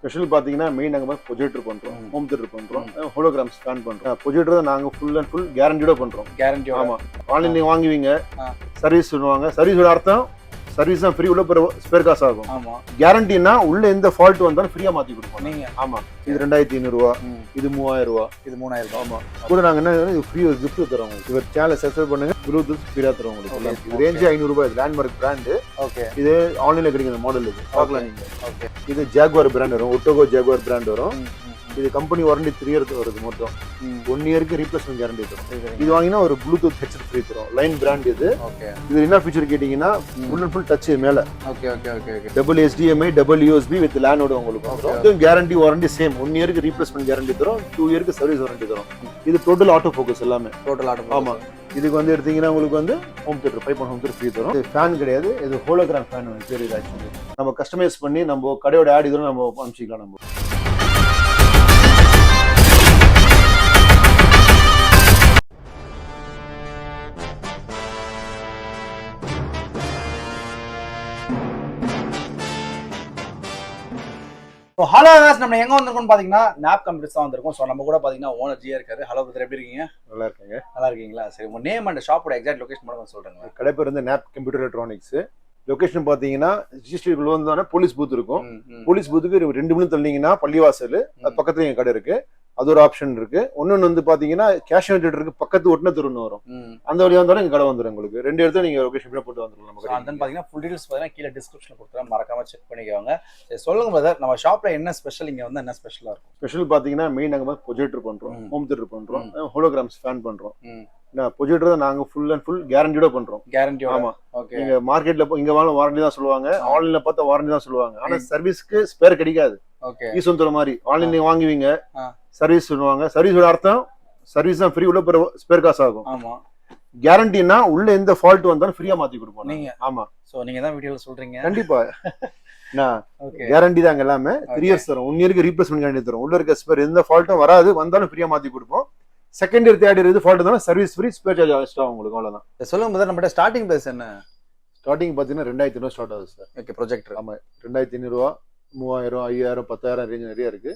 Special பார்த்தீங்கன்னா main நாங்கள் projector பண்ணுறோம், ஹோம் தியேட்டர் பண்ணுறோம், ஹோலோகிராம் ஸ்கேன் பண்ணுறோம். ப்ரொஜெக்டர் தான் நாங்கள் ஃபுல் அண்ட் ஃபுல் கேரண்டியோட பண்ணுறோம். கேரண்டி. ஆமாம், ஆன்லைன் நீங்கள் வாங்குவீங்க, சர்வீஸ் சொல்லுவாங்க. சர்வீஸோட அர்த்தம் சர்வீஸ் தான் ஃப்ரீ, உள்ள ஸ்பேர் காசு ஆகும். ஆமாம், கேரண்டினா உள்ள எந்த ஃபால்ட் வந்தாலும் ஃப்ரீயாக மாற்றி கொடுப்போம் நீங்கள். ஆமாம், இது 2500 ரூபா, இது 3000 ரூபா, இது 3000 ரூபா. ஆமாம். கூட நாங்கள் என்ன ஃப்ரீ ஒரு கிஃப்ட் தரோம் உங்களுக்கு. இவர் சேனலை சப்ஸ்கிரைப் பண்ணுங்க, ப்ளூடூத் ஃப்ரீயாக தரோம் உங்களுக்கு. இது ரேஞ்சு 500 ரூபாய். இது லேண்ட்மார்க் பிராண்டு. ஓகே, இது ஆன்லைனில் கிடைக்கிற மாடல். இது பார்க்கலாம் நீங்கள். ஓகே, இது ஜாகுவார் பிராண்ட் வரும், ஒட்டோகோ ஜாகுவார் பிராண்ட் வரும். இது கம்பெனி வாரண்டி 3 இயர்ஸ் வருது. மொத்தம் 1 இயருக்கு ரீப்ளேஸ்மெண்ட் கேரண்டி தரும். இது வாங்கினா ஒரு ப்ளூடூத் ஹெட்செட் ஃப்ரீ தரும். லைன் பிராண்ட் இது. இது என்ன ஃபீச்சர் கேட்டீங்கன்னா ஃபுல் அண்ட் ஃபுல் டச் மேல. Okay okay okay okay. Double HDMI, double USB with லேனோட உங்களுக்கு வரும். இது கேரண்டி வாரண்டி சேம். 1 இயருக்கு ரீப்ளேஸ்மெண்ட் கேரண்டி தரும், 2 இயருக்கு சர்வீஸ் வாரண்டி தரும். இது டோட்டல் ஆட்டோ ஃபோக்கஸ் எல்லாமே. Total auto. ஆமா, இதுக்கு வந்து எடுத்தீங்கன்னா உங்களுக்கு வந்து home theatre 5 home theatre free தரும். இது ஃபேன் கிடையாது, இது ஹோலோகிராம் ஃபேன் பேர். இது ஆக்சுவலி நம்ம கஸ்டமைஸ் பண்ணி நம்ம கடையோட ஆட் இதெல்லாம் நம்ம அனுப்பிச்சிக்கலாம். நம்ம ஹலோ நம்ம எங்க வந்திருக்கோம்னு பாத்தீங்கன்னா நாப் கம்ப்யூட்டர்ஸ் தான் வந்திருக்கோம். ஸோ நம்ம கூட பாத்தீங்கன்னா ஓனர் ஜியா இருக்காரு. ஹலோ பிரதர், எப்படி இருக்கீங்க? நல்லா இருக்கீங்க. நல்லா இருக்கீங்களா? சரி, உங்க நேம் அண்ட் ஷாப்போட எக்ஸாக்ட் லொகேஷன் மட்டும் சொல்றேங்க. கடை பேர் வந்து நாப் கம்ப்யூட்டர் எலக்ட்ரானிக்ஸ். லொகேஷன் பாத்தீங்கன்னா ஜிஎஸ்டி வந்தோன்னா போலீஸ் பூத் இருக்கும். போலீஸ் பூத்துக்கு 2 மணி தள்ளிங்கன்னா பள்ளிவாசல், அது பக்கத்துல எங்க கடை இருக்கு. அது ஒரு ஆப்ஷன் இருக்கு. ஒன்னொன்னு வந்து பாத்தீங்கன்னா கேஷ் இருக்கு, பக்கத்து ஒட்டின தெருன்னு வரும். அந்த வழியா வந்தாலும் எங்க கடை வந்துடும். உங்களுக்கு 2 இடத்துல நீங்க லொகேஷன் போட்டு வந்துடலாம். நம்ம பாத்தீங்கன்னா ஃபுல் டீடைல்ஸ் பாத்தீங்கன்னா கீழே டிஸ்கிரிப்ஷன்ல கொடுத்துறேன், மறக்காம செக் பண்ணிக்கோங்க. சரி, சொல்லுங்க பிரதர், நம்ம ஷாப்ல என்ன ஸ்பெஷல்? இங்க வந்து என்ன ஸ்பெஷலா இருக்கும்? ஸ்பெஷல் பாத்தீங்கன்னா மெயின் நாங்க ப்ரொஜெக்டர் பண்றோம், ஹோம் தியேட்டர் பண்றோம், ஹோலோகிராம் ஸ்கேன் பண்றோம். ப்ரொஜெக்டர் தான் நாங்க ஃபுல் அண்ட் ஃபுல் கேரண்டியோட பண்றோம். கேரண்டி. ஆமா, நீங்க மார்க்கெட்ல இங்க வாங்க வாரண்டி தான் சொல்லுவாங்க, ஆன்லைன்ல பார்த்தா வாரண்டி தான் சொல்லுவாங்க. ஆனா சர்வீஸ்க்கு ஸ்பேர் கிடைக்காது. ஓகே, ஈஸ்வந்தர மாதிரி ஆன்லைன் நீங்க வாங்குவீங்க, சர்வீஸ் சொல்லுவாங்க. சர்வீஸோட அர்த்தம் சர்வீஸ் தான் ஃப்ரீ, உள்ள ஸ்பேர் காசு ஆகும். ஆமா, கேரண்டினா உள்ள எந்த ஃபால்ட் வந்தாலும் ஃப்ரீயா மாத்தி கொடுப்போம் நீங்க. ஆமா, சோ நீங்க தான் வீடியோல சொல்றீங்க. கண்டிப்பா. கேரண்டி தாங்க எல்லாமே. 3 இயர்ஸ் தரும், 1 இயருக்கு ரீப்ளேஸ்மெண்ட் கேரண்டி தரும். உள்ள இருக்க ஸ்பேர் எந்த ஃபால்ட்டும் வராது, வந்தாலும் ஃப்ரீயா மாத்தி கொடுப்போம். செகண்ட் இயர் தேர்ட் இயர் இது ஃபால்ட் இருந்தாலும் service free, spare charge extra உங்களுக்கு. அவ்வளவுதான். சொல்லுங்க பிரதர், நம்மட்ட ஸ்டார்டிங் பிரைஸ் என்ன? ஸ்டார்டிங் பாத்தீங்கன்னா 2500 ஸ்டார்ட் ஆகுது சார். Okay, projector. ஆமா, 2500 ரூபா, 3000, 5000, 10000 ரேஞ்ச் நிறைய இருக்கு.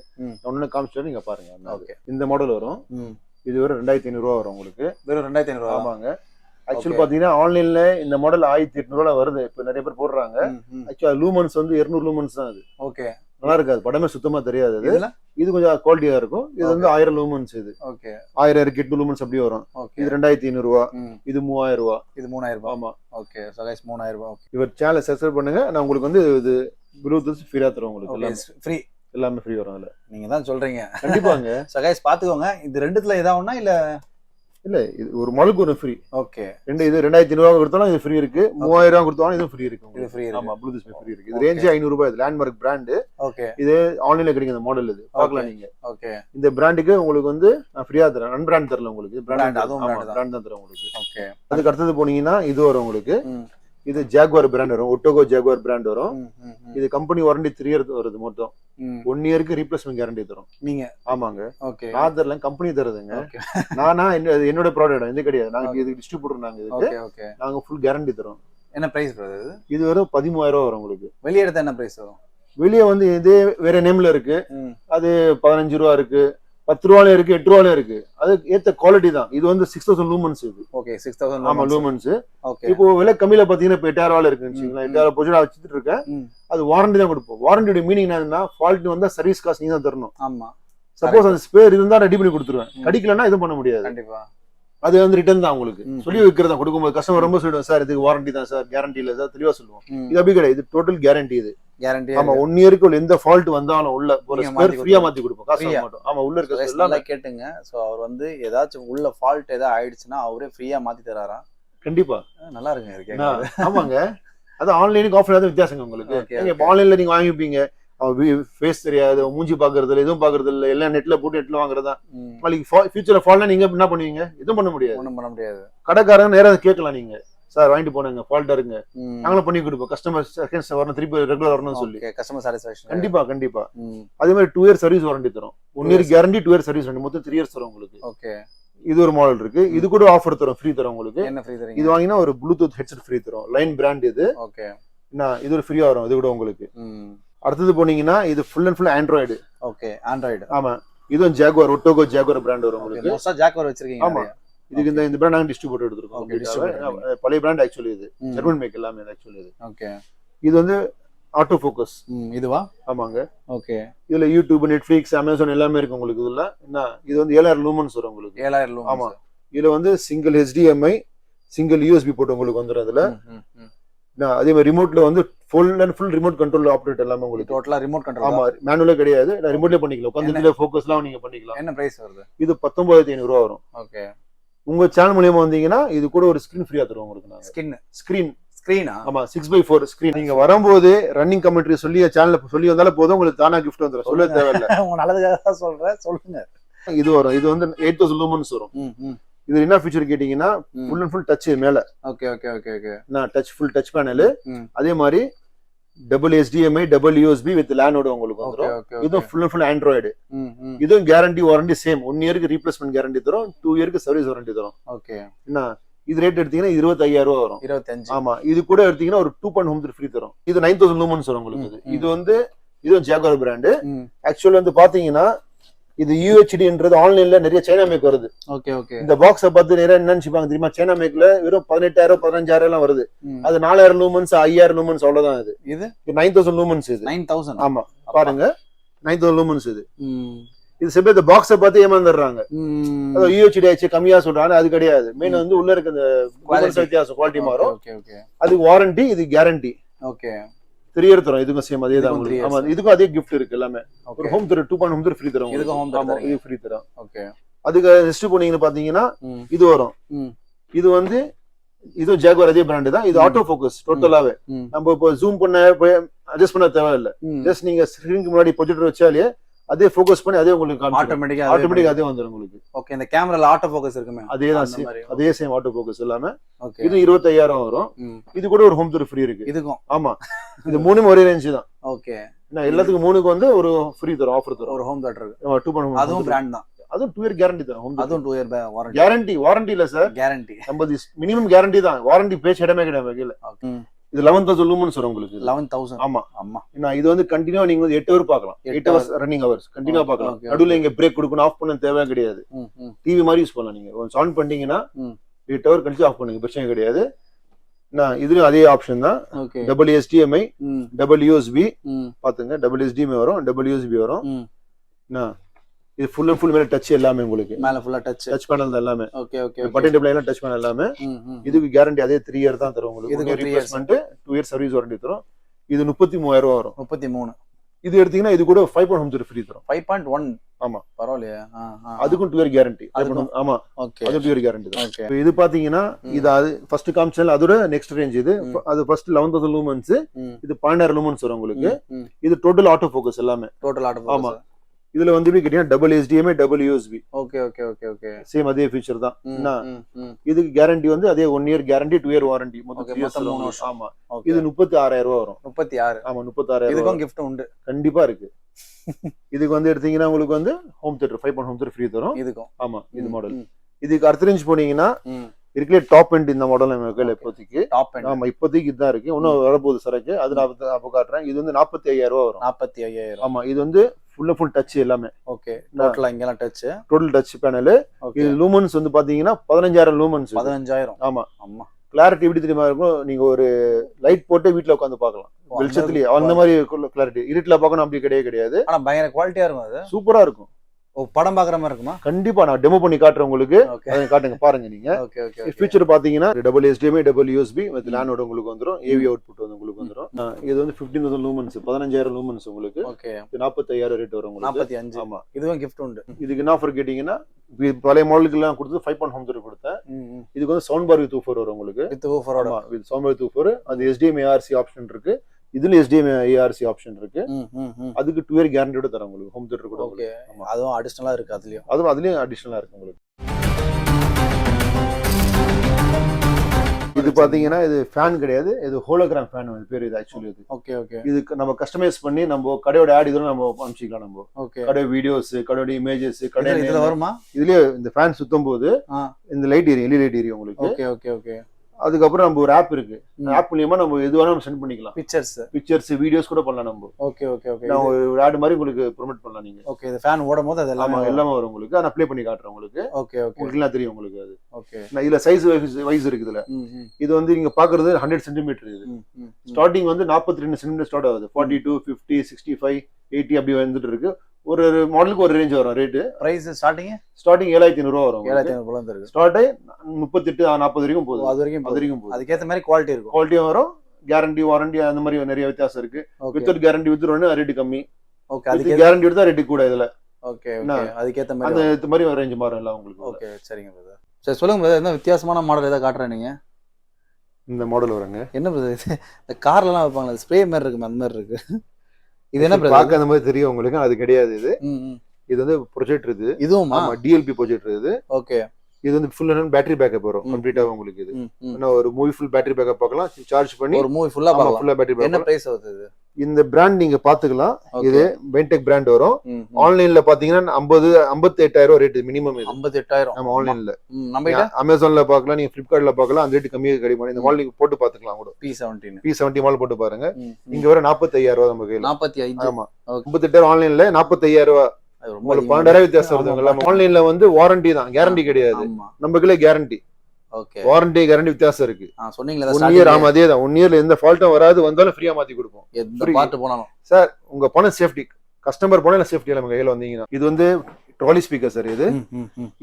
ஒன்னு காமிச்சிட்டு நீங்க பாருங்க. ஓகே, இந்த மாடல் வரும். இது வெறும் 2500 ரூபா வரும் உங்களுக்கு. வெறும் 2500 ரூபா? ஆமாங்க. ஆக்சுவலி பாத்தீங்கன்னா ஆன்லைன்ல இந்த மாடல் 1800 ரூபா வருது. இப்ப நிறைய பேர் போடுறாங்க. ஆக்சுவலி லூமன்ஸ் வந்து 200 லூமன்ஸ் தான். அது ஓகே, நல்லா இருக்காது, படமே சுத்தமா தெரியாது. இது கொஞ்சம் குவாலிட்டியா இருக்கும். இது வந்து 1000 லூமன்ஸ். இது ஓகே, 1000 800 லூமன்ஸ் அப்படி வரும். இது 2500 ரூபா, இது 3000 ரூபா, இது 3000 ரூபா. ஆமா, ஓகே. சோ गाइस 3000 ரூபா. ஓகே, இவர் சேனலை சப்ஸ்கிரைப் பண்ணுங்க. நான் உங்களுக்கு வந்து இது ப்ளூடூத் ஃப்ரீயா தரோம் உங்களுக்கு. ஃப்ரீ, எல்லாமே ஃப்ரீ வரும். அதுல நீங்க தான் சொல்றீங்க. கண்டிப்பாங்க. சோ गाइस பாத்துக்கோங்க. இது ரெண்டுத்துல ஏதா ஒண்ணா இல்ல? இல்ல, இது ஒரு மலுக்கு ஒரு ஃப்ரீ. ஓகே, இது 2500 ரூபா கொடுத்தாலும் இது ஃப்ரீ இருக்கு, 3000 ரூபா கொடுத்தாலும் இது ஃப்ரீ இருக்கு. இது ஃப்ரீ இருக்கு. ஆமா, ப்ளூடூத் ஃப்ரீ இருக்கு. இது ரேஞ்சு 500 ரூபாய். இது லேண்ட்மார்க் பிராண்ட். ஓகே, இது ஆன்லைன்ல கிடைக்கிற மாடல். இது பார்க்கலாம் நீங்க. ஓகே, இந்த பிராண்டுக்கு உங்களுக்கு வந்து நான் ஃப்ரீயா தரேன். நன் பிராண்ட் தரல உங்களுக்கு, பிராண்ட் அதுவும் பிராண்ட் தான் தரேன் உங்களுக்கு. ஓகே, அதுக்கு அடுத்தது போனீங்கன்னா இது வரும் உங்களுக்கு. இது ஜாகுவார் பிராண்ட் வரும், ஒட்டோகோ ஜாகுவார் பிராண்ட் வரும். இது கம்பெனி வாரண்டி 3 இயர்ஸ் வருது. மொத்தம் 1 இயருக்கு ரீப்ளேஸ்மெண்ட் கேரண்டி தரும். நீங்க. ஆமாங்க. ஓகே, நான் தரல, கம்பெனி தருதுங்க. நானா என்னோட ப்ராடக்ட் இது கிடையாது. நாங்க இது டிஸ்ட்ரிபியூட்டர். நாங்க இதுக்கு ஓகே, நாங்க ஃபுல் கேரண்டி தரோம். என்ன பிரைஸ் பிரதர்? இது வரும் 13000 ரூபா வரும் உங்களுக்கு. வெளிய எடுத்தா என்ன பிரைஸ் வரும்? வெளியே வந்து இது வேற நேம்ல இருக்கு. அது 15 ரூபா இருக்கு, 10 ரூபால இருக்கு, 8 ரூபால இருக்கு. அது ஏத்த குவாலிட்டி தான். இது வந்து 6000 லூமன்ஸ். இது ஓகே, 6000. ஆமா, லூமன்ஸ். ஓகே, இப்போ விலை கம்மியில பாத்தீங்கன்னா இப்ப 8000 ரூபால இருக்குன்னு வச்சுக்கோங்களேன். 8000 போச்சு நான் வச்சுட்டு இருக்கேன். அது வாரண்டி தான் கொடுப்போம். வாரண்டியோட மீனிங் என்னன்னா ஃபால்ட் வந்தா சர்வீஸ் காசு நீங்க தான் தரணும். ஆமா, சப்போஸ் அந்த ஸ்பேர் இருந்தா ரெடி பண்ணி கொடுத்துருவேன். கிடைக்கலன்னா எதுவும் பண்ண முடியாது. கண்டிப்பா. அது வந்து ரிட்டர்ன் தான் உங்களுக்கு. சொல்லி வைக்கிறதா கொடுக்கும்போது கஸ்டமர் ரொம்ப சொல்லுவோம், சார் இதுக்கு வாரண்டி தான் சார், கேரண்டி இல்ல சார், தெளிவா சொல்லுவோம். இது அப்படி கிடையாது, இது டோட்டல் கேரண்டி. இது கேரண்டி. ஆமா, 1 இயருக்கு எந்த ஃபால்ட் வந்தாலும் உள்ள ஒரு ஸ்பேர் ஃப்ரீயா மாத்தி கொடுப்போம், காசு மாட்டோம். ஆமா, உள்ள இருக்க எல்லாம் கேட்டுங்க. சோ அவர் வந்து ஏதாச்சும் உள்ள ஃபால்ட் ஏதாவது ஆயிடுச்சுன்னா அவரே ஃப்ரீயா மாத்தி தராராம். கண்டிப்பா, நல்லா இருக்குங்க. ஆமாங்க. அது ஆன்லைனுக்கு ஆஃப்லைன் வித்தியாசங்க உங்களுக்கு. நீங்க ஆன்லைன்ல நீங்க வாங்கிப்பீங்க, ஃபேஸ் தெரியாது, மூஞ்சி பாக்குறது இல்ல, எதுவும் பாக்குறது இல்ல, எல்லாம் நெட்ல போட்டு நெட்ல வாங்குறதா. நாளைக்கு ஃபியூச்சர்ல ஃபால்ட்னா நீங்க என்ன பண்ணுவீங்க? எதுவும் பண்ண முடியாது. ஒண்ணும் பண்ண முடியாது. கடைக்காரங்க நேரா கேட்கலாம், நீங்க சார் வாங்கிட்டு போனாங்க ஃபால்ட்டா இருங்க, நாங்களும் பண்ணி கொடுப்போம். கஸ்டமர் செகண்ட்ஸ் வரணும், திருப்பி ரெகுலர் வரணும்னு சொல்லி. Customer satisfaction. கண்டிப்பா கண்டிப்பா. அதே மாதிரி 2 இயர் சர்வீஸ் வாரண்டி தரும். 1 year guarantee, 2 year service warranty, மொத்தம் 3 இயர்ஸ் தரும் உங்களுக்கு. ஓகே, இது ஒரு மாடல் இருக்கு. இது கூட ஆஃபர் தரும், ஃப்ரீ தரும் உங்களுக்கு. என்ன ஃப்ரீ தரீங்க? இது வாங்கினா ஒரு ப்ளூடூத் ஹெட்செட் ஃப்ரீ தரும். லைன் பிராண்ட் இது. ஓகே, இது ஒரு ஃப்ரீயா வரும். இது கூட உங்களுக்கு அடுத்தது போனீங்கன்னா இது full and full Android. Okay Android. ஆமா இதுவும் ஜாகுவார் ஒட்டோகோ ஜாகுவார் பிராண்ட் வரும் உங்களுக்கு. மோஸ்டா ஜாகுவார் வச்சிருக்கீங்க. ஆமா இதுக்கு இந்த பிராண்ட் நாங்க டிஸ்ட்ரிபியூட்டர் எடுத்துருக்கோம். பழைய பிராண்ட் ஆக்சுவலி இது ஜெர்மன் மேக் எல்லாமே ஆக்சுவலி இது. ஓகே இது வந்து ஆட்டோ ஃபோக்கஸ். இதுவா? ஆமாங்க. ஓகே இதுல யூடியூப், நெட்ஃபிளிக்ஸ், அமேசான் எல்லாமே இருக்கு உங்களுக்கு. இதுல என்ன இது வந்து 7000 லூமன்ஸ் வரும் உங்களுக்கு. 7000 லூமன்ஸ். ஆமா இதுல வந்து சிங்கிள் HDMI சிங்கிள் USB போட்டு உங்களுக்கு வந்துரும். அதுல அதே மாதிரி ரிமோட்ல வந்து full and full remote control operate எல்லாமே உங்களுக்கு. டோட்டலா ரிமோட் கண்ட்ரோல். ஆமா மேனுவலே கிடையாது, ரிமோட்லயே பண்ணிக்கலாம். உட்கார்ந்து இதுல ஃபோக்கஸ்லாம் நீங்க பண்ணிக்கலாம். என்ன பிரைஸ் வருது? இது 19500 ரூபாய் வரும். ஓகே உங்க சேனல் மூலமா வந்தீங்கன்னா இது கூட ஒரு ஸ்கிரீன் ஃப்ரீயா தருவோம் உங்களுக்கு. நாங்க ஸ்கிரீனா? ஆமா 6x4 ஸ்கிரீன். நீங்க வரும்போது ரன்னிங் கமெண்ட்ரி சொல்லி சேனல்ல சொல்லி வந்தாலே போதும், உங்களுக்கு தானா கிஃப்ட் வந்துரும். சொல்ல தேவையில்ல. உங்க நல்லதுக்காக தான் சொல்றேன், சொல்லுங்க. இது வரும். இது வந்து 8000 லூமன்ஸ் வரும். இது என்ன ஃபீச்சர் கேட்டீங்கன்னா ஃபுல் அண்ட் ஃபுல் டச் மேல. Okay okay okay okay. நான் டச் ஃபுல் டச் பேனல். அதே மாதிரி double HDMI double USB with லேனோட உங்களுக்கு வந்துரும். இதுவும் ஃபுல் அண்ட் ஃபுல் ஆண்ட்ராய்டு. இதுவும் கேரண்டி வாரண்டி சேம். 1 இயருக்கு ரீப்ளேஸ்மெண்ட் கேரண்டி தரும், 2 இயருக்கு சர்வீஸ் வாரண்டி தரும். ஓகே என்ன இது ரேட் எடுத்தீங்கன்னா 25000 ரூபாய் வரும். 25. ஆமா இது கூட எடுத்தீங்கன்னா ஒரு 2.5 ஹோம் ஃப்ரீ தரும். இது 9000 லூமன்ஸ் வரும் உங்களுக்கு. இது வந்து இதுவும் ஜாகுவார் பிராண்ட். ஆக்சுவலி வந்து பாத்தீங்கன்னா இது UHDன்றது ஆன்லைன்ல நிறைய சைனா மேக் வருது. Okay okay. இந்த பாக்ஸை பார்த்து நிறைய என்ன நினைச்சுப்பாங்க தெரியுமா, சைனா மேக்ல வெறும் 18000 15000 எல்லாம் வருது. அது 4000 லூமன்ஸ் 5000 லூமன்ஸ் அவ்வளவுதான். இது 9000 லூமன்ஸ். இது 9000. ஆமா பாருங்க 9000 லூமன்ஸ். இது சில இந்த பாக்ஸை பார்த்து ஏமாந்துடுறாங்க. அதாவது UHD ஆச்சு கம்மியா சொல்றாங்க, அது கிடையாது. மெயின் வந்து உள்ள இருக்க அந்த வித்தியாசம் குவாலிட்டி மாறும். அது வாரண்டி, இது கேரண்டி. ஓகே 3 இயர் தரும். இதுக்கும் சேம் அதே தான். ஆமா இதுக்கும் அதே கிஃப்ட் இருக்கு எல்லாமே. ஒரு ஹோம் தரும் 2.5 ஹோம் ஃப்ரீ தரும். இதுக்கு ஹோம் தரும். இது ஃப்ரீ தரும். ஓகே அதுக்கு நெக்ஸ்ட் போனீங்கன்னா பாத்தீங்கன்னா இது வரும். இது வந்து இது ஜாகுவார் அதே பிராண்ட் தான். இது ஆட்டோ ஃபோக்கஸ் டோட்டலாவே. நம்ம இப்போ ஜூம் பண்ண அட்ஜஸ்ட் பண்ண தேவையில்லை. ஜஸ்ட் நீங்க ஸ்கிரீனுக்கு முன்னாடி ப்ரொஜெக்டர் வச்சாலே அதே ஃபோக்கஸ் பண்ணி அதே உங்களுக்கு ஆட்டோமேட்டிக்கா அதே வந்துரும் உங்களுக்கு. ஓகே இந்த கேமரால ஆட்டோ ஃபோக்கஸ் இருக்குமே அதே தான். அதே சேம் ஆட்டோ ஃபோக்கஸ் எல்லாமே. இது 25000 வரும். இது கூட ஒரு ஹோம் தரும் ஃப்ரீ இருக்கு இதுக்கும். ஆமா இது மூணுமே ஒரே ரேஞ்ச் தான். ஓகே எல்லாத்துக்கும் மூணுக்கு வந்து ஒரு ஃப்ரீ தரும், ஆஃபர் தரும். ஒரு ஹோம் தியேட்டர் இருக்கு. 2.5 அதுவும் பிராண்ட் தான். அதுவும் 2 இயர் கேரண்டி தரும். அதுவும் 2 இயர் வாரண்டி. வாரண்டி இல்ல சார், கேரண்டி. நம்ம மினிமம் கேரண்டி தான். வாரண்டி பேச்சு இடமே கிடையாது. இது 11000 லூமன்ஸ் வரும் உங்களுக்கு. 11000. ஆமா ஆமா. இது வந்து கண்டினியூவா நீங்க வந்து 8 ஹவர் பார்க்கலாம். 8 ஹவர்ஸ் ரன்னிங் ஹவர்ஸ் கண்டினியூவா பார்க்கலாம். நடுவுல இங்க பிரேக் கொடுக்கணும், ஆஃப் பண்ண தேவை கிடையாது. டிவி மாதிரி யூஸ் பண்ணலாம். நீங்க ஒன்ஸ் ஆன் பண்ணீங்கன்னா 8 ஹவர் கழிச்சு ஆஃப் பண்ணுங்க, பிரச்சனை கிடையாது. இதுலயும் அதே ஆப்ஷன் தான். டபுள் HDMI டபுள் USB பாத்துங்க. டபுள் HDMI வரும், டபுள் USB வரும். இது ஃபுல் அண்ட் ஃபுல் மேல டச் எல்லாமே உங்களுக்கு. மேல ஃபுல்லா டச் பேனல் தான் எல்லாமே. Okay okay. பட்டன் டிஸ்ப்ளே எல்லாம் டச் பேனல் எல்லாமே. இதுக்கு கேரண்டி அதே 3 இயர் தான் தரும் உங்களுக்கு. இதுக்கு ரீப்ளேஸ்மென்ட் 2 இயர் சர்வீஸ் வாரண்டி தரும். இது 33000 ரூபாய் வரும். 33. இது எடுத்தீங்கன்னா இது கூட 5.1 ஹோம் ஃப்ரீ தரும். 5.1. ஆமா பரவாயில்லையா. அதுக்கும் 2 இயர் கேரண்டி. ஆமா ஓகே அது 2 இயர் கேரண்டி தான். ஓகே இது பாத்தீங்கன்னா இது அது ஃபர்ஸ்ட் காமிச்சல அதோட நெக்ஸ்ட் ரேஞ்ச். இது அது ஃபர்ஸ்ட் 11000 லூமன்ஸ். இது 12000 லூமன்ஸ் வரும் உங்களுக்கு. இது டோட்டல் ஆட்டோ ஃபோக்கஸ் எல்லாமே. Total auto focus. ஆமா இதுல வந்து கேட்டீங்கன்னா double HDMI double USB. Okay okay okay okay. Same அதே ஃபீச்சர் தான். இதுக்கு கேரண்டி வந்து அதே 1 இயர் கேரண்டி 2 இயர் வாரண்டி. மொத்தம் 3 வருஷம். ஆமா இது 36000 ரூபாய் வரும். 36. ஆமா 36000. இதுக்கும் gift உண்டு கண்டிப்பா இருக்கு. இதுக்கு வந்து எடுத்தீங்கன்னா உங்களுக்கு வந்து home theatre 5.1 home theatre free தரும். இதுக்கும் ஆமா இது மாடல். இதுக்கு அடுத்த ரேஞ்ச் போனீங்கன்னா இருக்குல டாப் எண்ட் இந்த மாடல் நம்ம கையில இப்போதைக்கு. ஆமா இப்போதைக்கு இதுதான் இருக்கு. இன்னும் வரப்போகுது சரக்கு. அது நான் அப்போ காட்டுறேன். இது வந்து 45000 ரூபாய் வரும். 45000. ஆமா இது வந்து ஃபுல் ஃபுல் டச் எல்லாமே. ஓகே டோட்டலா இங்கலாம் டச். Total touch panel. இது லூமன்ஸ் வந்து பாத்தீங்கன்னா 15000 லூமன்ஸ். 15000. ஆமா ஆமா. கிளாரிட்டி எப்படி தெரியுமா இருக்கும், நீங்க ஒரு லைட் போட்டு வீட்டுல உட்காந்து பாக்கலாம் வெளிச்சத்துலயே. அந்த மாதிரி கிளாரிட்டி. இருட்டுல பார்க்கணும் அப்படி கிடையாது. ஆனா பயங்கர குவாலிட்டியா இருக்கும். அது சூப்பரா இருக்கும். படம் பாக்குற மாதிரி இருக்குமா? கண்டிப்பா நான் டெமோ பண்ணி காட்டுறேன் உங்களுக்கு. அதை காட்டுங்க பாருங்க நீங்க. Okay okay. ஃபீச்சர் பாத்தீங்கன்னா double HDMI double USB with லேனோட உங்களுக்கு வந்துரும். AV அவுட்புட் வந்து உங்களுக்கு வந்துரும். இது வந்து 15000 லூமன்ஸ் 15000 லூமன்ஸ் உங்களுக்கு. ஓகே 45000 ரேட் வரும் உங்களுக்கு. 45. ஆமா இதுவும் gift உண்டு. இதுக்கு என்ன ஆஃபர் கேட்டீங்கன்னா பழைய மாடலுக்கு எல்லாம் கொடுத்து 5.1 ஹோம் தியேட்டர் கொடுத்தேன். இதுக்கு வந்து சவுண்ட் பார் வித் ஊஃபர் வரும் உங்களுக்கு. வித் ஊஃபரோட. ஆமா with sound bar with woofer. அது HDMI ARC ஆப்ஷன் இருக்கு. இதுல HDMI ARC ஆப்ஷன் இருக்கு. அதுக்கு 2 இயர் கேரண்டியோட தரேன் உங்களுக்கு ஹோம் தியேட்டர் கூட. ஓகே அதுவும் அடிஷனலா இருக்கு. அதுலயும் அடிஷனலா இருக்கு உங்களுக்கு. இது பாத்தீங்கன்னா இது ஃபேன் கிடையாது, இது ஹோலோகிராம் ஃபேன் பேர். இது ஆக்சுவலி இது. Okay okay. இது நம்ம கஸ்டமைஸ் பண்ணி நம்ம கடையோட ஆட் இதெல்லாம் நம்ம அனுப்பிச்சிக்கலாம். நம்ம கடை வீடியோஸ் கடையோட இமேஜஸ் கடை இதுல வருமா? இதுலயே இந்த ஃபேன் சுத்தும் போது இந்த லைட் எரியும், LED லைட் எரியும் உங்களுக்கு. Okay okay okay. அதுக்கப்புறம் நம்ம ஒரு ஆப் இருக்கு. ஆப் மூலியமா நம்ம எது வேணாலும் சென்ட் பண்ணிக்கலாம். பிக்சர்ஸ் வீடியோஸ் கூட பண்ணலாம் நம்ம. Okay okay okay. நான் ஒரு ஆட் மாதிரி உங்களுக்கு ப்ரோமோட் பண்ணலாம் நீங்க. ஓகே. இது ஃபேன் ஓடும்போது அது எல்லாமே வரும் உங்களுக்கு. நான் ப்ளே பண்ணி காட்டுறேன் உங்களுக்கு. Okay okay. உங்களுக்கு எல்லாம் தெரியும் உங்களுக்கு அது. ஓகே. நான் இதுல சைஸ் வைஸ் இருக்கு இதுல. இது வந்து நீங்க பாக்குறது 100 சென்டிமீட்டர் இது. ஸ்டார்டிங் வந்து 42 சென்டிமீட்டர் ஸ்டார்ட் ஆகுது. 42, 50, 65, 80 அப்படி வந்துட்டு இருக்கு. ஒரு மாடலுக்கு ஒரு ரேஞ்ச் வரும். ரேட் பிரைஸ் ஸ்டார்டிங் 7500 ரூபா வரும். 7500 போல இருக்கு. ஸ்டார்ட் 38 40 வரைக்கும் போகுது. அது வரைக்கும் போகுது. அதுக்கேத்த மாதிரி குவாலிட்டி இருக்கும். குவாலிட்டியும் வரும். கேரண்டி வாரண்டி அந்த மாதிரி நிறைய வித்தியாசம் இருக்கு. வித்தவுட் கேரண்டி வித்துறோம்னா ரேட் கம்மி. ஓகே. அதுக்கு கேரண்டி எடுத்தா ரேட் கூட இதுல. Okay okay. அதுக்கேத்த மாதிரி அந்த மாதிரி ரேஞ்ச் மாறும் எல்லாம் உங்களுக்கு. ஓகே சரிங்க பிரதர். சரி சொல்லுங்க பிரதர், என்ன வித்தியாசமான மாடல் ஏதாவது காட்டுறேன் நீங்க? இந்த மாடல் வருங்க. என்ன பிரதர் இது? இந்த கார்ல எல்லாம் வைப்பாங்களே ஸ்ப்ரே மாதிரி இருக்கு, அந்த மாதிரி இருக்கு. இது என்ன பிரதர்? பாக்க அந்த மாதிரி தெரியும் உங்களுக்கு. அது கிடையாது. இது வந்து ப்ரொஜெக்டர். இதுவும் டிஎல்பி ப்ரொஜெக்டர் இது. ஓகே. இது வந்து ஃபுல் அண்ட் பேட்டரி பேக்கப் வரும் கம்ப்ளீட்டா உங்களுக்கு. இது என்ன ஒரு மூவி ஃபுல் பேட்டரி பேக்கப் பார்க்கலாம். சார்ஜ் பண்ணி ஒரு மூவி ஃபுல்லா பார்க்கலாம். ஃபுல்லா பேட்டரி பேக்கப். என்ன பிரைஸ் ஆகுது இது? இந்த பிராண்ட் நீங்க பாத்துக்கலாம். இது பென்டெக் பிராண்ட் வரும். ஆன்லைன்ல பாத்தீங்கன்னா 58000 ரேட் மினிமம். இது 58000 நம்ம ஆன்லைன்ல. நம்ம கிட்ட அமேசான்ல பார்க்கலாம், நீங்க ஃபிளிப்கார்ட்ல பார்க்கலாம். அந்த ரேட் கம்மியா கிடைக்கும். இந்த மாடல் நீங்க போட்டு பாத்துக்கலாம் கூட. P70 மாடல் போட்டு பாருங்க. இங்க வர 45000 நம்ம கையில. 45. ஆமா 58000 ஆன்லைன்ல 45000. உங்களுக்கு 12000 வித்தியாசம் வருதுங்களா? ஆன்லைன்ல வந்து வாரண்டி தான், கேரண்டி கிடையாது. நம்ம கையில கேரண்டி. ஓகே. வாரண்டி கேரண்டி வித்தியாசம் இருக்கு. சொன்னீங்களா 1 இயர். ஆமா அதேதான். 1 இயர்ல எந்த ஃபால்ட்டும் வராது. வந்தாலும் ஃப்ரீயா மாத்தி கொடுப்போம். எந்த பார்ட் போனாலும் சார் உங்க பணம் சேஃப்டி. கஸ்டமர் போனா சேஃப்டி நம்ம கையில வந்தீங்கன்னா. இது வந்து ட்ராலி ஸ்பீக்கர் சார்.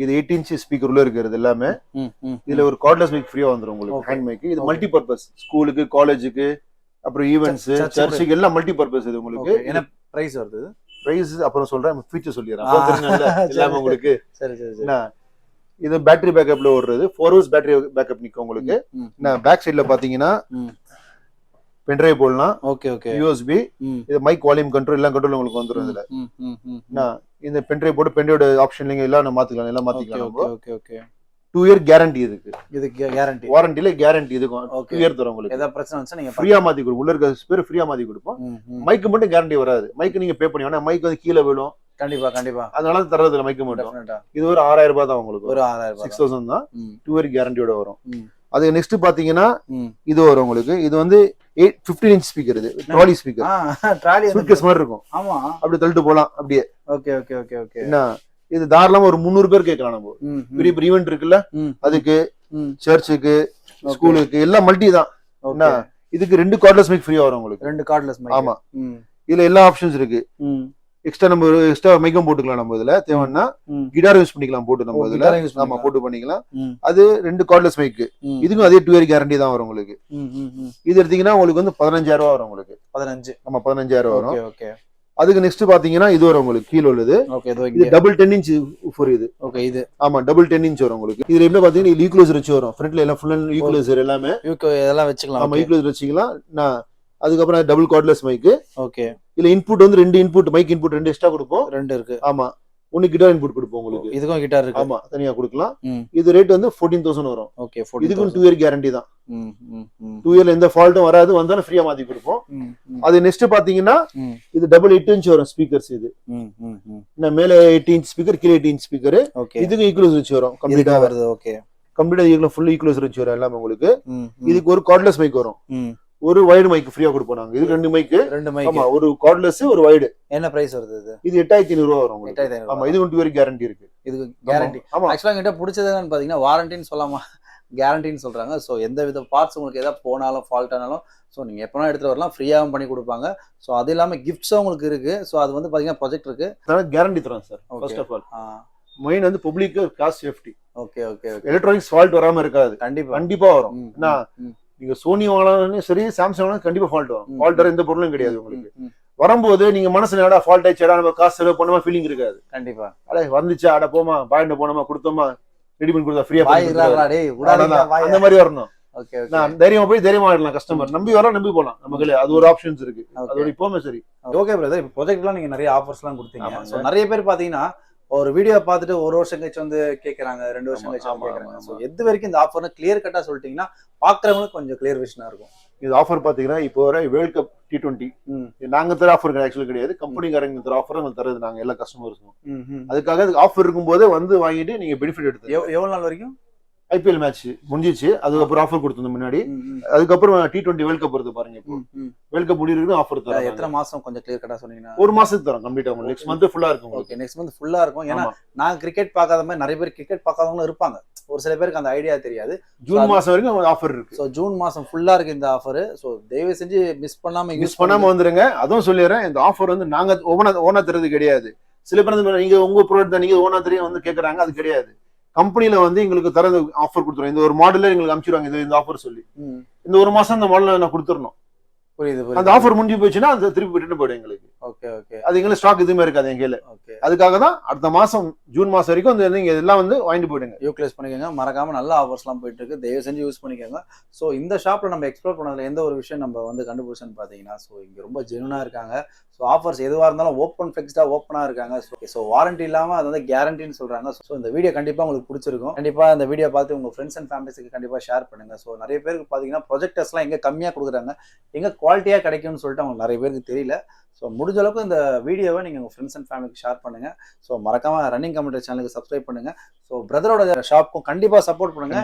இது 8 இன்ச் ஸ்பீக்கர் உள்ள இருக்கிறது எல்லாமே. இதுல ஒரு கார்ட்லெஸ் மைக் ஃப்ரீயா வந்துரும் உங்களுக்கு. Hand mic. இது மல்டி பர்பஸ். ஸ்கூலுக்கு, காலேஜுக்கு, அப்புறம் ஈவென்ட்ஸ், சர்ச்சுக்கு எல்லாம் மல்டி பர்பஸ் இது உங்களுக்கு. என்ன பிரைஸ் வருது? பிரைஸ் அப்புறம் சொல்றேன். ஃபீச்சர் சொல்லிடுறேன். எல்லாமே உங்களுக்கு. சரி சரி சரி. இது பேட்டரி பேக்கப்ல ஓடுறது. 4 ஹவர்ஸ் பேட்டரி பேக்கப் நிக்கும் உங்களுக்கு. பேக் சைடுல பாத்தீங்கன்னா பென்ட்ரைவ் போடலாம். Okay okay. யூஎஸ்பி. இது மைக் வால்யூம் கண்ட்ரோல் எல்லாம் கண்ட்ரோல் உங்களுக்கு வந்துரும் இதுல. இந்த பென்ட்ரைவ் போட்டு பென்ட்ரைவோட ஆப்ஷன் நீங்க எல்லாம் மாத்திக்கலாம். எல்லாம் மாத்திக்கலாம். Okay okay. 2 இயர் கேரண்டி இருக்கு. இது கேரண்டி. வாரண்டில கேரண்டி இதுக்கும் 2 இயர் தரும் உங்களுக்கு. ஏதாவது பிரச்சனை வந்துச்சா நீங்க ஃப்ரீயா மாத்தி கொடுப்போம். உள்ள இருக்க ஸ்பேர் ஃப்ரீயா மாத்தி கொடுப்போம். மைக்கு மட்டும் கேரண்டி வராது. மைக்கு நீங்க பே பண்ணி. மைக் வந்து கீழே விழும். கண்டிப்பா கண்டிப்பா. அதனால தரது இல்ல மைக்கு மட்டும். இது ஒரு 6000 ரூபாய் தான் உங்களுக்கு. ஒரு 6000 6000 தான். 2 இயர் கேரண்டியோட வரும். அது நெக்ஸ்ட் பாத்தீங்கன்னா இது வரும் உங்களுக்கு. இது வந்து 15 இன்ச் ஸ்பீக்கர். இது ட்ராலி ஸ்பீக்கர். ட்ராலி சூட்கேஸ் மாதிரி இருக்கும். ஆமா அப்படி தள்ளிட்டு போலாம் அப்படியே. Okay okay okay okay. என்ன இது தாராளமா ஒரு 300 பேர் கேட்கலாம். நம்ம பெரிய பெரிய ஈவென்ட் இருக்குல்ல, அதுக்கு, சர்ச்சுக்கு, ஸ்கூலுக்கு எல்லாம் மல்டி தான். என்ன இதுக்கு 2 கார்ட்லெஸ் மைக் ஃப்ரீயா வரும் உங்களுக்கு. 2 கார்ட்லெஸ் மைக். ஆமா. இதுல எல்லா ஆப்ஷன்ஸ் இருக்கு. எக்ஸ்ட்ரா நம்ம எக்ஸ்ட்ரா மைக்கும் போட்டுக்கலாம். நம்ம இதுல தேவைன்னா கிட்டார் யூஸ் பண்ணிக்கலாம் போட்டு நம்ம இதுல. ஆமா போட்டு பண்ணிக்கலாம். அது 2 கார்ட்லெஸ் மைக். இதுக்கும் அதே 2 இயர் கேரண்டி தான் வரும் உங்களுக்கு. இது எடுத்தீங்கன்னா உங்களுக்கு வந்து 15000 ரூபாய் வரும் உங்களுக்கு. 15. ஆமா 15000 வரும். Okay okay. அதுக்கு நெக்ஸ்ட் பாத்தீங்கன்னா இது வரும் உங்களுக்கு. கீழ உள்ளது. ஓகே. இது டபுள் 10 இன்ச் ஊஃபர் இது. ஓகே. இது ஆமா டபுள் 10 இன்ச் வரும் உங்களுக்கு. இதுல என்ன பாத்தீங்கன்னா ஈக்குவலைசர் வச்சு வரும். ஃப்ரண்ட்ல எல்லாம் ஃபுல் அண்ட் ஈக்குவலைசர் எல்லாமே. இதெல்லாம் வச்சுக்கலாம். ஆமா ஈக்குவலைசர் வச்சுக்கலாம். அதுக்கப்புறம் டபுள் கார்ட்லெஸ் மைக். ஓகே. இதுல இன்புட் வந்து 2 இன்புட் மைக் இன்புட் 2 எக்ஸ்ட்ரா கொடுப்போம். 2 இருக்கு. ஆமா. ஒன்னு கிட்டார் இன்புட் கொடுப்போம் உங்களுக்கு. இதுக்கும் கிட்டார் இருக்கு. ஆமா தனியா கொடுக்கலாம். இது ரேட் வந்து 14000 வரும். ஓகே. இதுக்கும் 2 இயர் கேரண்டி தான். 2 இயர்ல எந்த ஃபால்ட்டும் வராது. வந்தாலும் ஃப்ரீயா மாத்தி கொடுப்போம். அது நெக்ஸ்ட் பாத்தீங்கன்னா இது டபுள் 8 இன்ச் வரும் ஸ்பீக்கர்ஸ். இது மேல 8 இன்ச் ஸ்பீக்கர், கீழே 8 இன்ச் ஸ்பீக்கர். இதுக்கு ஈக்குவலைசர் வச்சு வரும். கம்ப்ளீட்டா வருது. ஓகே. கம்ப்ளீட்டா ஈக்குவல் ஃபுல் ஈக்குவலைசர் வச்சு வரும் எல்லாம் உங்களுக்கு. இதுக்கு ஒரு கார்ட்லெஸ் மைக் வரும். ஒரு வைடு மைக் ஃப்ரீயா கொடுப்போம் நாங்க. இது 2 மைக். ஆமா ஒரு கார்ட்லெஸ் ஒரு வைடு. என்ன பிரைஸ் வருது இது? இது 8500 ரூபாய் வரும் உங்களுக்கு. 8500. ஆமா இது 2 இயர் கேரண்டி இருக்கு. இதுக்கு கேரண்டி. ஆக்சுவலா கிட்ட பிடிச்சது என்னன்னு பாத்தீங்கன்னா வாரண்டின்னு சொல்லாமா கேரண்டின்னு சொல்றாங்க. ஸோ எந்த வித பார்ட்ஸ் உங்களுக்கு ஏதாவது போனாலும் ஃபால்ட் ஆனாலும் ஸோ நீங்க எப்பனா எடுத்துட்டு வரலாம். ஃப்ரீயாகவும் பண்ணி கொடுப்பாங்க. ஸோ அது இல்லாம கிஃப்ட்ஸும் உங்களுக்கு இருக்கு. ஸோ அது வந்து பாத்தீங்கன்னா ப்ராஜெக்ட் இருக்கு. கேரண்டி தரோம் sir. First of all main வந்து public cost safety. Okay okay. Electronics fault வராம இருக்காது. கண்டிப்பா வரும். என்ன நீங்க சோனி வாங்கலாம் சரி, சாம்சங் வாங்கலாம் கண்டிப்பா ஃபால்ட் வரும். ஃபால்ட் வர எந்த பொருளும் கிடையாது உங்களுக்கு. வரும்போது நீங்க மனசுல என்னடா ஃபால்ட் ஆயிடுச்சா, நம்ம காசு செலவு பண்ணாம ஃபீலிங் இருக்காது. கண்டிப்பா. அட வந்துச்சா, அட போமா பாயிண்ட் போனோமா கொடுத்தோமா ரெடி பண்ணி கொடுத்தா ஃப்ரீயா அந்த மாதிரி வரணும். நான் தைரியமா போய் தைரியமா ஆயிடலாம். கஸ்டமர் நம்பி வரலாம், நம்பி போலாம். நமக்கு அது ஒரு ஆப்ஷன்ஸ் இருக்கு. அதோட இப்பவுமே சரி. Okay brother. இப்போ ப்ராஜெக்ட்லாம் நீங்க நிறைய ஆஃபர்ஸ் எல்லாம் கொடுத்தீங்க. நிறைய பேர் பாத்தீங்கன்னா ஒரு வீடியோ பார்த்துட்டு 1 வருஷம் கழிச்சு வந்து கேட்கறாங்க, 2 வருஷம் கழிச்சு கேட்கறாங்க. ஸோ எது வரைக்கும் இந்த ஆஃபர்னு கிளியர் கட்டா சொல்லிட்டீங்கன்னா பாக்குறவங்களுக்கு கொஞ்சம் கிளியர் விஷனா இருக்கும். இது ஆஃபர் பாத்தீங்கன்னா இப்போ வர வேர்ல்ட் கப் T20 நாங்க தர ஆஃபர் ஆக்சுவலி கிடையாது. கம்பெனிக்காரங்க தர ஆஃபர் நாங்க தரது நாங்க எல்லா கஸ்டமர்ஸும். அதுக்காக ஆஃபர் இருக்கும்போதே வந்து வாங்கிட்டு நீங்க பெனிஃபிட் எடுத்து. எவ்வளவு நாள் வரைக்கும்? ஐபிஎல் மேட்ச் முடிஞ்சிச்சு, அதுக்கப்புறம் ஆஃபர் கொடுத்தோம் முன்னாடி. அதுக்கப்புறம் T20 வேர்ல்ட் கப் வருது பாருங்க. இப்போ வேர்ல்ட் கப் முடியிருக்கு ஆஃபர் தரோம். எத்தனை மாசம் கொஞ்சம் கிளியர் கட்டா சொன்னீங்கன்னா? ஒரு மாசத்துக்கு தரோம் கம்ப்ளீட்டா. உங்களுக்கு நெக்ஸ்ட் மந்த் ஃபுல்லா இருக்கும். ஓகே, நெக்ஸ்ட் மந்த் ஃபுல்லா இருக்கும். ஏன்னா நான் கிரிக்கெட் பார்க்காத மாதிரி நிறைய பேர் கிரிக்கெட் பார்க்காதவங்களும் இருப்பாங்க. ஒரு சில பேருக்கு அந்த ஐடியா தெரியாது. ஜூன் மாசம் வரைக்கும் ஆஃபர் இருக்கு. ஸோ ஜூன் மாசம் ஃபுல்லா இருக்கு இந்த ஆஃபர். ஸோ தயவு செஞ்சு மிஸ் பண்ணாம வந்துருங்க. அதுவும் சொல்லிடுறேன், இந்த ஆஃபர் வந்து நாங்க ஓனா தரது கிடையாது. சில பேர் நீங்க உங்க ப்ராடக்ட் நீங்க ஓனா தெரியும் வந்து கேக்குறாங்க, அது கிடையாது. கம்பெனில வந்து எங்களுக்கு தரது ஆஃபர் கொடுத்துருவோம். இந்த ஒரு மாடல்ல எங்களுக்கு அனுப்பிச்சிருவாங்க இந்த ஆஃபர் சொல்லி. இந்த ஒரு மாசம் இந்த மாடல் நான் கொடுத்துடணும். புரியுது. அந்த ஆஃபர் முடிஞ்சு போச்சுன்னா அது திருப்பி ரிட்டர்ன் போயிடும் எங்களுக்கு. Okay okay. அது எங்களுக்கு ஸ்டாக் எதுவுமே இருக்காது எங்கேயில. ஓகே, அதுக்காக தான் அடுத்த மாசம் ஜூன் மாசம் வரைக்கும் வந்து நீங்க எல்லாம் வந்து வாங்கிட்டு போயிடுங்க. யூட்டிலைஸ் பண்ணிக்கோங்க. மறக்காம நல்ல ஆஃபர்ஸ்லாம் போயிட்டு இருக்கு, தயவு செஞ்சு யூஸ் பண்ணிக்கோங்க. ஸோ இந்த ஷாப்ல நம்ம எக்ஸ்ப்ளோர் பண்ணதுல எந்த ஒரு விஷயம் நம்ம வந்து கண்டுபிடிச்சோன்னு பார்த்தீங்கன்னா, ஸோ இங்க ரொம்ப ஜெனுனா இருக்காங்க. ஸோ ஆஃபர்ஸ் எதுவாக இருந்தாலும் ஓப்பனாக இருக்காங்க. ஸோ வாரண்டி இல்லாமல் அது வந்து கேரண்டின்னு சொல்றாங்க. ஸோ இந்த வீடியோ கண்டிப்பாக உங்களுக்கு பிடிச்சிருக்கும். கண்டிப்பாக இந்த வீடியோ பார்த்து உங்கள் ஃப்ரெண்ட்ஸ் அண்ட் ஃபேமிலிஸுக்கு கண்டிப்பாக ஷேர் பண்ணுங்க. ஸோ நிறைய பேருக்கு பார்த்தீங்கன்னா ப்ரொஜெக்டர்ஸ்லாம் எங்கே கம்மியாக கொடுக்குறாங்க, எங்கே குவாலிட்டியாக கிடைக்கும்னு சொல்லிட்டு அவங்க நிறைய பேருக்கு தெரியல. ஸோ முடிஞ்ச அளவுக்கு இந்த வீடியோவை நீங்கள் உங்கள் ஃப்ரெண்ட்ஸ் அண்ட் ஃபேமிலிக்கு ஷேர் பண்ணுங்க. ஸோ மறக்காம ரன்னிங் கமெண்ட்ரி சேனலுக்கு சப்ஸ்கிரைப் பண்ணுங்க. ஸோ பிரதரோட ஷாப்புக்கும் கண்டிப்பாக சப்போர்ட் பண்ணுங்க.